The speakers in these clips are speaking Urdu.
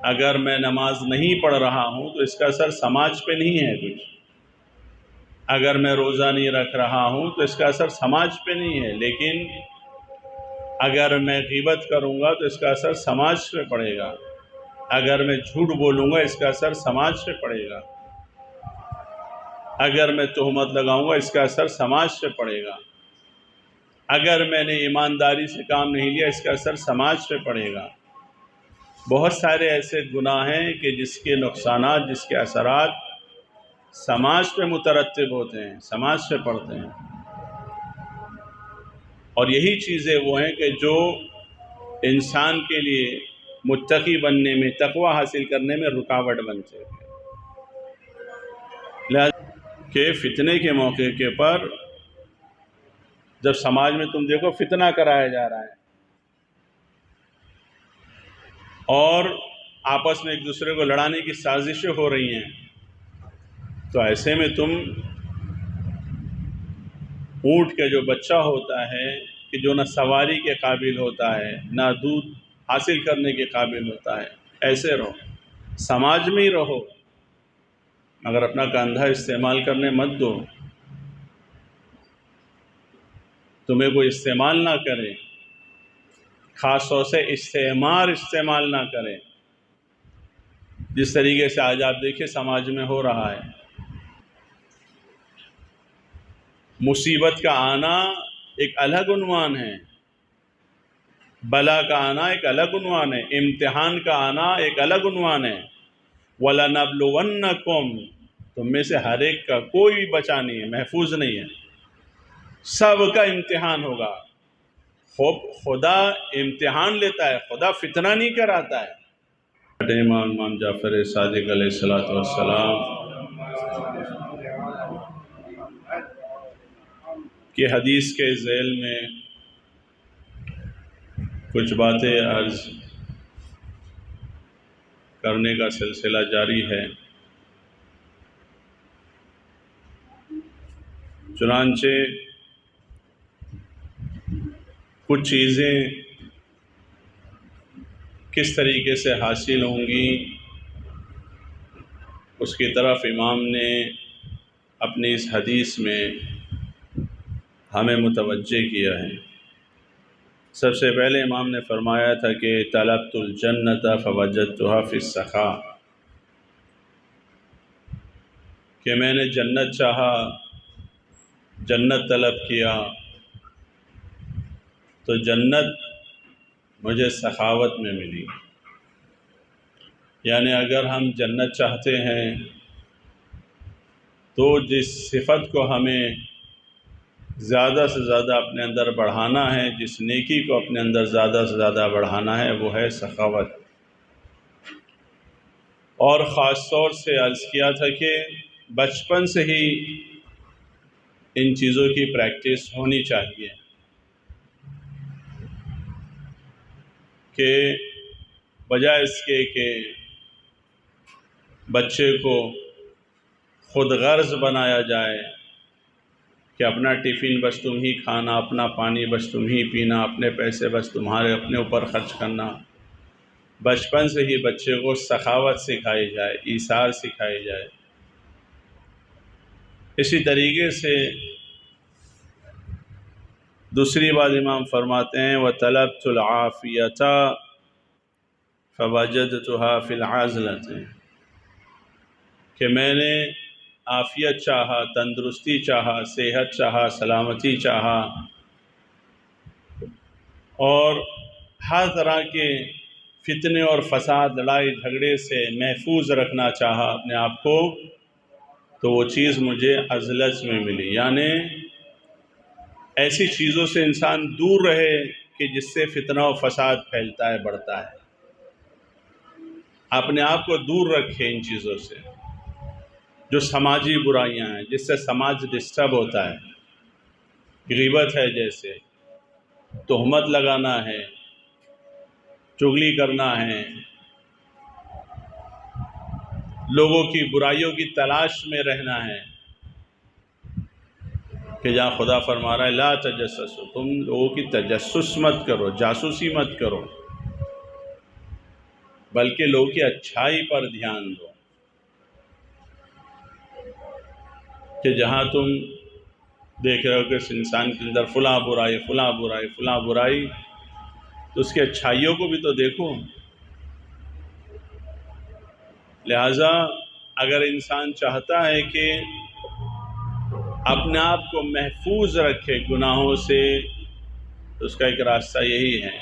اگر میں نماز نہیں پڑھ رہا ہوں تو اس کا اثر سماج پہ نہیں ہے کچھ. اگر میں روزہ نہیں رکھ رہا ہوں تو اس کا اثر سماج پہ نہیں ہے، لیکن اگر میں غیبت کروں گا تو اس کا اثر سماج پہ پڑے گا. اگر میں جھوٹ بولوں گا اس کا اثر سماج پہ پڑے گا. اگر میں تہمت لگاؤں گا اس کا اثر سماج پہ پڑے گا. اگر میں نے ایمانداری سے کام نہیں لیا اس کا اثر سماج پہ پڑے گا. بہت سارے ایسے گناہ ہیں کہ جس کے نقصانات، جس کے اثرات سماج پہ مترتب ہوتے ہیں، سماج پہ پڑتے ہیں. اور یہی چیزیں وہ ہیں کہ جو انسان کے لیے متقی بننے میں، تقوی حاصل کرنے میں رکاوٹ بنتے ہیں. لہذا کہ فتنے کے موقع کے پر جب سماج میں تم دیکھو فتنہ کرایا جا رہا ہے اور آپس میں ایک دوسرے کو لڑانے کی سازشیں ہو رہی ہیں، تو ایسے میں تم اونٹ کا جو بچہ ہوتا ہے کہ جو نہ سواری کے قابل ہوتا ہے نہ دودھ حاصل کرنے کے قابل ہوتا ہے، ایسے رہو، سماج میں ہی رہو، مگر اپنا کاندھا استعمال کرنے مت دو. تمہیں کوئی استعمال نہ کرے، خاص طور سے استعمال نہ کرے، جس طریقے سے آج آپ دیکھیں سماج میں ہو رہا ہے. مصیبت کا آنا ایک الگ عنوان ہے، بلا کا آنا ایک الگ عنوان ہے، امتحان کا آنا ایک الگ عنوان ہے. وَلَنَبْلُوَنَّكُمْ، تم میں سے ہر ایک کا کوئی بھی بچا نہیں ہے، محفوظ نہیں ہے، سب کا امتحان ہوگا. خدا امتحان لیتا ہے، خدا فتنہ نہیں کراتا ہے. امام جعفر صادق علیہ السلام کی حدیث کے ذیل میں کچھ باتیں عرض کرنے کا سلسلہ جاری ہے. چنانچہ کچھ چیزیں کس طریقے سے حاصل ہوں گی اس کی طرف امام نے اپنی اس حدیث میں ہمیں متوجہ کیا ہے. سب سے پہلے امام نے فرمایا تھا کہ طلبت الجنت فوجدتها فی السخاء، کہ میں نے جنت چاہا، جنت طلب کیا تو جنت مجھے سخاوت میں ملی. یعنی اگر ہم جنت چاہتے ہیں تو جس صفت کو ہمیں زیادہ سے زیادہ اپنے اندر بڑھانا ہے، جس نیکی کو اپنے اندر زیادہ سے زیادہ بڑھانا ہے، وہ ہے سخاوت. اور خاص طور سے عرض کیا تھا کہ بچپن سے ہی ان چیزوں کی پریکٹس ہونی چاہیے کہ بجائے اس کے کہ بچے کو خود غرض بنایا جائے کہ اپنا ٹفن بس تم ہی کھانا، اپنا پانی بس تم ہی پینا، اپنے پیسے بس تمہارے اپنے اوپر خرچ کرنا. بچپن سے ہی بچے کو سخاوت سکھائی جائے، ایثار سکھائی جائے. اسی طریقے سے دوسری بات امام فرماتے ہیں وَطَلَبْتُ الْعَافِيَةَ فَوَجَدْتُهَا فِي الْعَزْلَةِ، کہ میں نے عافیت چاہا، تندرستی چاہا، صحت چاہا، سلامتی چاہا اور ہر طرح کے فتنے اور فساد، لڑائی جھگڑے سے محفوظ رکھنا چاہا اپنے آپ کو، تو وہ چیز مجھے عزلت میں ملی. یعنی ایسی چیزوں سے انسان دور رہے کہ جس سے فتنہ و فساد پھیلتا ہے، بڑھتا ہے. اپنے آپ کو دور رکھے ان چیزوں سے جو سماجی برائیاں ہیں، جس سے سماج ڈسٹرب ہوتا ہے. غیبت ہے، جیسے تہمت لگانا ہے، چغلی کرنا ہے، لوگوں کی برائیوں کی تلاش میں رہنا ہے، کہ جہاں خدا فرما رہا ہے لا تجسسوا، تم لوگوں کی تجسس مت کرو، جاسوسی مت کرو. بلکہ لوگوں کی اچھائی پر دھیان دو، کہ جہاں تم دیکھ رہے ہو کہ اس انسان کے اندر فلاں برائی فلاں برائی فلاں برائی، تو اس کی اچھائیوں کو بھی تو دیکھو۔ لہٰذا اگر انسان چاہتا ہے کہ اپنے آپ کو محفوظ رکھے گناہوں سے، تو اس کا ایک راستہ یہی ہے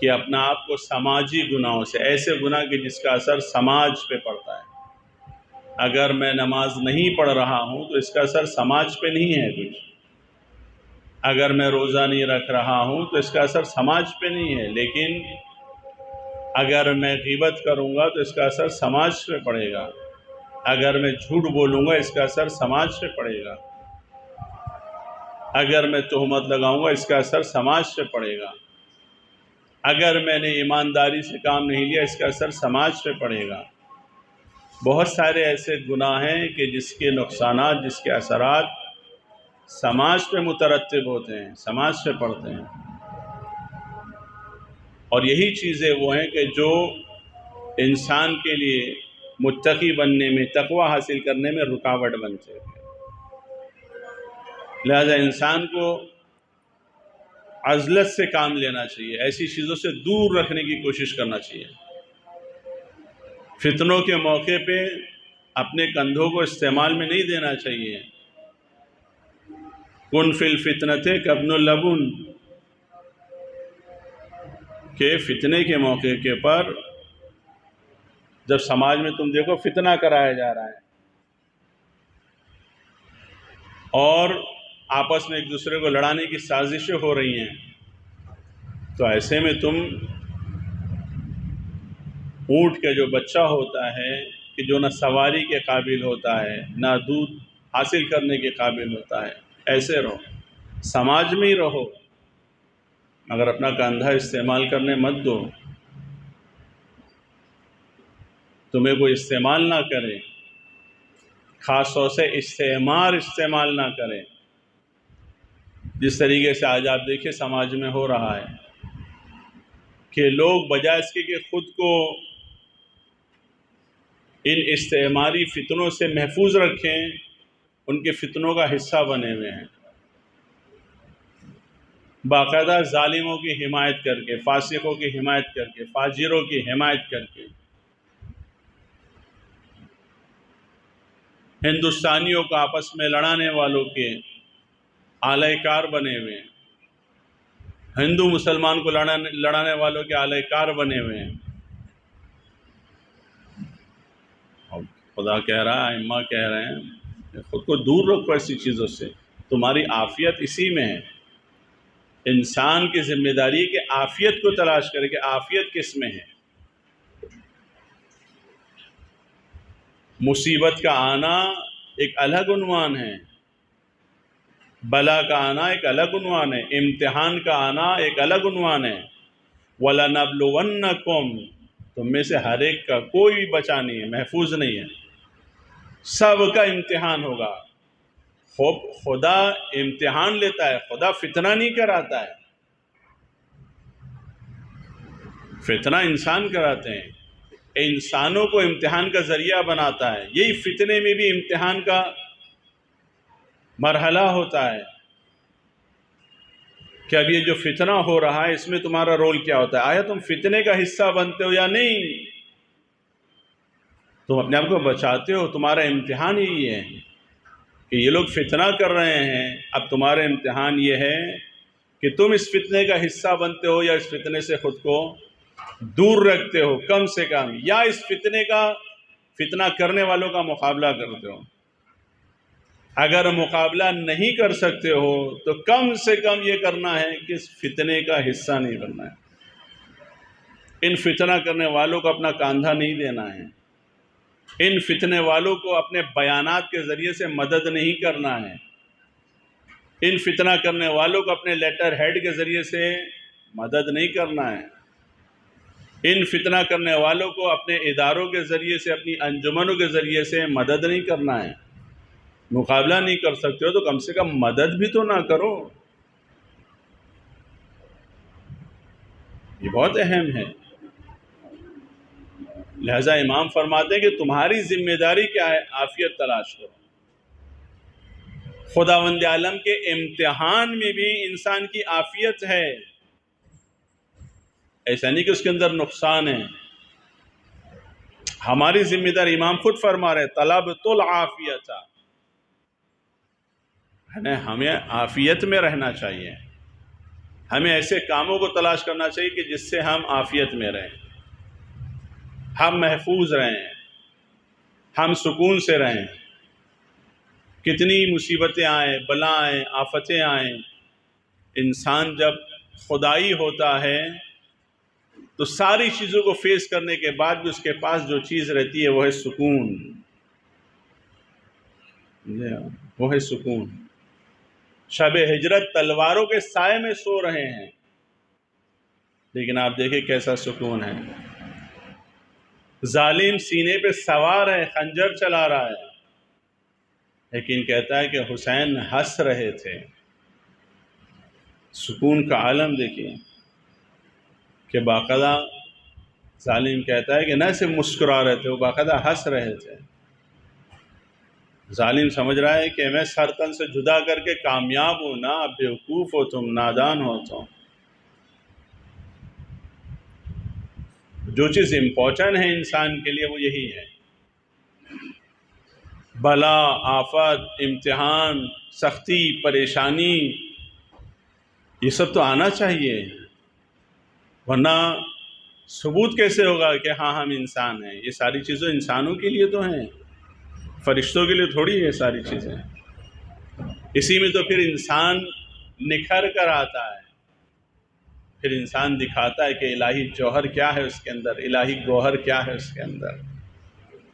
کہ اپنا آپ کو سماجی گناہوں سے، ایسے گناہ کہ جس کا اثر سماج پہ پڑتا ہے۔ اگر میں نماز نہیں پڑھ رہا ہوں تو اس کا اثر سماج پہ نہیں ہے کچھ، اگر میں روزہ نہیں رکھ رہا ہوں تو اس کا اثر سماج پہ نہیں ہے، لیکن اگر میں غیبت کروں گا تو اس کا اثر سماج پہ پڑے گا، اگر میں جھوٹ بولوں گا اس کا اثر سماج پہ پڑے گا، اگر میں تہمت لگاؤں گا اس کا اثر سماج پہ پڑے گا، اگر میں نے ایمانداری سے کام نہیں لیا اس کا اثر سماج پہ پڑے گا۔ بہت سارے ایسے گناہ ہیں کہ جس کے نقصانات، جس کے اثرات سماج پہ مترتب ہوتے ہیں، سماج پہ پڑتے ہیں، اور یہی چیزیں وہ ہیں کہ جو انسان کے لیے متقی بننے میں، تقوی حاصل کرنے میں رکاوٹ بنتے ہیں۔ لہذا انسان کو عزلت سے کام لینا چاہیے، ایسی چیزوں سے دور رکھنے کی کوشش کرنا چاہیے۔ فتنوں کے موقع پہ اپنے کندھوں کو استعمال میں نہیں دینا چاہیے۔ کن فی الفتنۃ کابن اللبون، کہ فتنے کے موقع کے پر جب سماج میں تم دیکھو فتنہ کرایا جا رہا ہے اور آپس میں ایک دوسرے کو لڑانے کی سازشیں ہو رہی ہیں، تو ایسے میں تم اونٹ کا جو بچہ ہوتا ہے کہ جو نہ سواری کے قابل ہوتا ہے نہ دودھ حاصل کرنے کے قابل ہوتا ہے، ایسے رہو، سماج میں ہی رہو، مگر اپنا کندھا استعمال کرنے مت دو، تمہیں کوئی استعمال نہ کرے، خاص طور سے استعمار استعمال نہ کرے، جس طریقے سے آج آپ دیکھیں سماج میں ہو رہا ہے کہ لوگ بجائے اس کے کہ خود کو ان استعماری فتنوں سے محفوظ رکھیں، ان کے فتنوں کا حصہ بنے ہوئے ہیں، باقاعدہ ظالموں کی حمایت کر کے، فاسقوں کی حمایت کر کے، فاجروں کی حمایت کر کے، ہندوستانیوں کو آپس میں لڑانے والوں کے آلۂ کار بنے ہوئے ہیں، ہندو مسلمان کو لڑانے والوں کے آلۂ کار بنے ہوئے ہیں۔ اور خدا کہہ رہا ہے، ائمہ کہہ رہے ہیں کہ خود کو دور رکھو ایسی چیزوں سے، تمہاری عافیت اسی میں ہے۔ انسان کی ذمہ داری ہے کہ عافیت کو تلاش کرے کہ عافیت کس میں ہے۔ مصیبت کا آنا ایک الگ عنوان ہے، بلا کا آنا ایک الگ عنوان ہے، امتحان کا آنا ایک الگ عنوان ہے۔ وَلَنَبْلُوَنَّكُمْ، تم میں سے ہر ایک کا کوئی بھی بچا نہیں ہے، محفوظ نہیں ہے، سب کا امتحان ہوگا۔ خدا امتحان لیتا ہے، خدا فتنہ نہیں کراتا ہے، فتنہ انسان کراتے ہیں، انسانوں کو امتحان کا ذریعہ بناتا ہے۔ یہی فتنے میں بھی امتحان کا مرحلہ ہوتا ہے کہ اب یہ جو فتنہ ہو رہا ہے اس میں تمہارا رول کیا ہوتا ہے، آیا تم فتنے کا حصہ بنتے ہو یا نہیں، تم اپنے آپ کو بچاتے ہو، تمہارا امتحان یہی ہے کہ یہ لوگ فتنہ کر رہے ہیں، اب تمہارا امتحان یہ ہے کہ تم اس فتنے کا حصہ بنتے ہو یا اس فتنے سے خود کو دور رکھتے ہو کم سے کم، یا اس فتنہ کرنے والوں کا مقابلہ کرتے ہو۔ اگر مقابلہ نہیں کر سکتے ہو تو کم سے کم یہ کرنا ہے کہ اس فتنے کا حصہ نہیں بننا ہے، ان فتنہ کرنے والوں کو اپنا کاندھا نہیں دینا ہے، ان فتنے والوں کو اپنے بیانات کے ذریعے سے مدد نہیں کرنا ہے، ان فتنہ کرنے والوں کو اپنے لیٹر ہیڈ کے ذریعے سے مدد نہیں کرنا ہے، ان فتنہ کرنے والوں کو اپنے اداروں کے ذریعے سے، اپنی انجمنوں کے ذریعے سے مدد نہیں کرنا ہے۔ مقابلہ نہیں کر سکتے ہو تو کم سے کم مدد بھی تو نہ کرو، یہ بہت اہم ہے۔ لہذا امام فرماتے ہیں کہ تمہاری ذمہ داری کیا ہے؟ عافیت تلاش کرو۔ خداوند عالم کے امتحان میں بھی انسان کی عافیت ہے، ایسا نہیں کہ اس کے اندر نقصان ہے۔ ہماری ذمہ داری امام خود فرما رہے طلبۃ العافیت، ہمیں عافیت میں رہنا چاہیے، ہمیں ایسے کاموں کو تلاش کرنا چاہیے کہ جس سے ہم عافیت میں رہیں، ہم محفوظ رہیں، ہم سکون سے رہیں۔ کتنی مصیبتیں آئیں، بلائیں، آفتیں آئیں، انسان جب خدائی ہوتا ہے تو ساری چیزوں کو فیس کرنے کے بعد بھی اس کے پاس جو چیز رہتی ہے وہ ہے سکون، وہ ہے سکون۔ شب ہجرت تلواروں کے سائے میں سو رہے ہیں، لیکن آپ دیکھیں کیسا سکون ہے۔ ظالم سینے پہ سوار ہے، خنجر چلا رہا ہے، لیکن کہتا ہے کہ حسین ہنس رہے تھے۔ سکون کا عالم دیکھیے کہ باقاعدہ ظالم کہتا ہے کہ نہ صرف مسکرا رہے تھے، وہ باقاعدہ ہنس رہے تھے۔ ظالم سمجھ رہا ہے کہ میں سر تن سے جدا کر کے کامیاب ہوں، نہ بیوقوف ہو تم، نادان ہو تم۔ جو چیز امپورٹنٹ ہے انسان کے لیے وہ یہی ہے۔ بلا، آفت، امتحان، سختی، پریشانی، یہ سب تو آنا چاہیے، ورنہ ثبوت کیسے ہوگا کہ ہاں ہم انسان ہیں؟ یہ ساری چیزیں انسانوں کے لیے تو ہیں، فرشتوں کے لیے تھوڑی ہے ساری چیزیں۔ اسی میں تو پھر انسان نکھر کر آتا ہے، پھر انسان دکھاتا ہے کہ الہی جوہر کیا ہے اس کے اندر، الہی گوہر کیا ہے اس کے اندر۔